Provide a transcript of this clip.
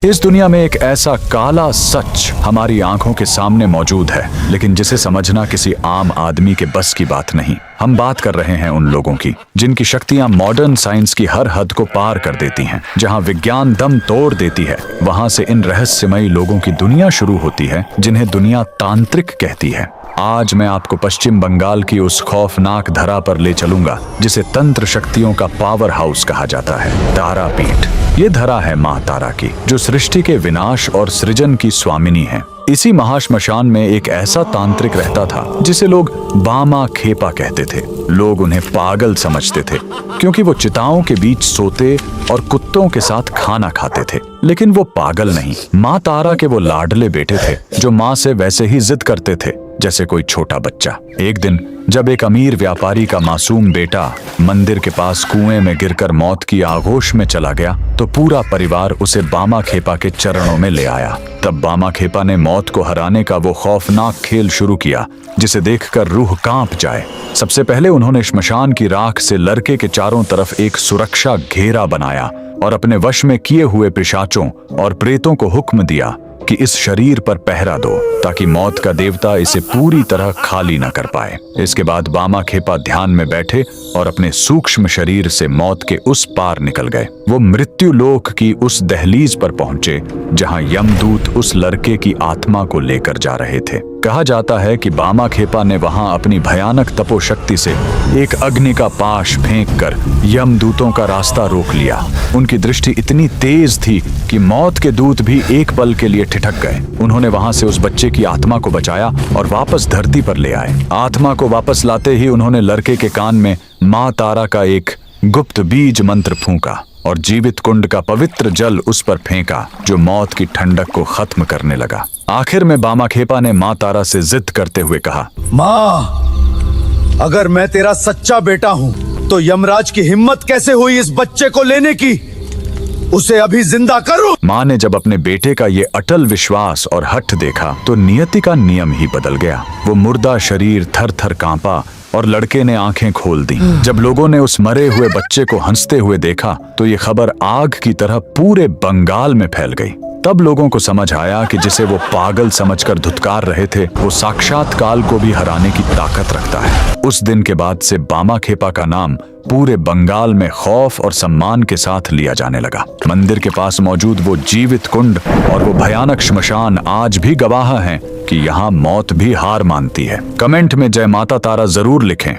इस दुनिया में एक ऐसा काला सच हमारी आंखों के सामने मौजूद है, लेकिन जिसे समझना किसी आम आदमी के बस की बात नहीं। हम बात कर रहे हैं उन लोगों की जिनकी शक्तियां मॉडर्न साइंस की हर हद को पार कर देती हैं। जहां विज्ञान दम तोड़ देती है, वहां से इन रहस्यमयी लोगों की दुनिया शुरू होती है जिन्हें दुनिया तांत्रिक कहती है। आज मैं आपको पश्चिम बंगाल की उस खौफनाक धरा पर ले चलूंगा जिसे तंत्र शक्तियों का पावर हाउस कहा जाता है, तारापीठ। ये धरा है माँ तारा की, जो सृष्टि के विनाश और सृजन की स्वामिनी है। इसी महाश्मशान में एक ऐसा तांत्रिक रहता था जिसे लोग बामा खेपा कहते थे। लोग उन्हें पागल समझते थे क्योंकि वो चिताओं के बीच सोते और कुत्तों के साथ खाना खाते थे। लेकिन वो पागल नहीं, माँ तारा के वो लाडले बेटे थे जो माँ से वैसे ही जिद करते थे जैसे कोई छोटा बच्चा। एक दिन जब एक अमीर व्यापारी का मासूम बेटा मंदिर के पास कुएं में गिरकर मौत की आगोश में चला गया, तो पूरा परिवार उसे बामा खेपा के चरणों में ले आया। तब बामा खेपा ने मौत को हराने का वो खौफनाक खेल शुरू किया जिसे देखकर रूह कांप जाए। सबसे पहले उन्होंने श्मशान की राख से लड़के के चारों तरफ एक सुरक्षा घेरा बनाया और अपने वश में किए हुए पिशाचों और प्रेतों को हुक्म दिया कि इस शरीर पर पहरा दो ताकि मौत का देवता इसे पूरी तरह खाली न कर पाए। इसके बाद बामा खेपा ध्यान में बैठे और अपने सूक्ष्म शरीर से मौत के उस पार निकल गए। वो मृत्यु लोक की उस दहलीज पर पहुंचे जहां यमदूत उस लड़के की आत्मा को लेकर जा रहे थे। कहा जाता है कि बामा खेपा ने वहां अपनी भयानक तपोशक्ति से एक अग्नि का पाश फेंककर यमदूतों का रास्ता रोक लिया। उनकी दृष्टि इतनी तेज थी कि मौत के दूत भी एक पल के लिए ठिठक गए। उन्होंने वहां से उस बच्चे की आत्मा को बचाया और वापस धरती पर ले आए। आत्मा को वापस लाते ही उन्होंने लड़के के कान में माँ तारा का एक गुप्त बीज मंत्र फूंका और जीवित कुंड का पवित्र जल उस पर फेंका, जो मौत की ठंडक को खत्म करने लगा। आखिर में बामा खेपा ने माँ तारा से जिद करते हुए कहा, माँ, अगर मैं तेरा सच्चा बेटा हूँ तो यमराज की हिम्मत कैसे हुई इस बच्चे को लेने की? उसे अभी जिंदा करो। माँ ने जब अपने बेटे का ये अटल विश्वास और हठ देखा तो नियति का नियम ही बदल गया। वो मुर्दा शरीर थर थर कांपा और लड़के ने आंखें खोल दी। जब लोगों ने उस मरे हुए बच्चे को हंसते हुए देखा तो ये खबर आग की तरह पूरे बंगाल में फैल गई। तब लोगों को समझ आया कि जिसे वो पागल समझकर धुतकार रहे थे, वो साक्षात काल को भी हराने की ताकत रखता है। उस दिन के बाद से बामा खेपा का नाम पूरे बंगाल में खौफ और सम्मान के साथ लिया जाने लगा। मंदिर के पास मौजूद वो जीवित कुंड और वो भयानक श्मशान आज भी गवाह हैं कि यहाँ मौत भी हार मानती है। कमेंट में जय माता तारा जरूर लिखें।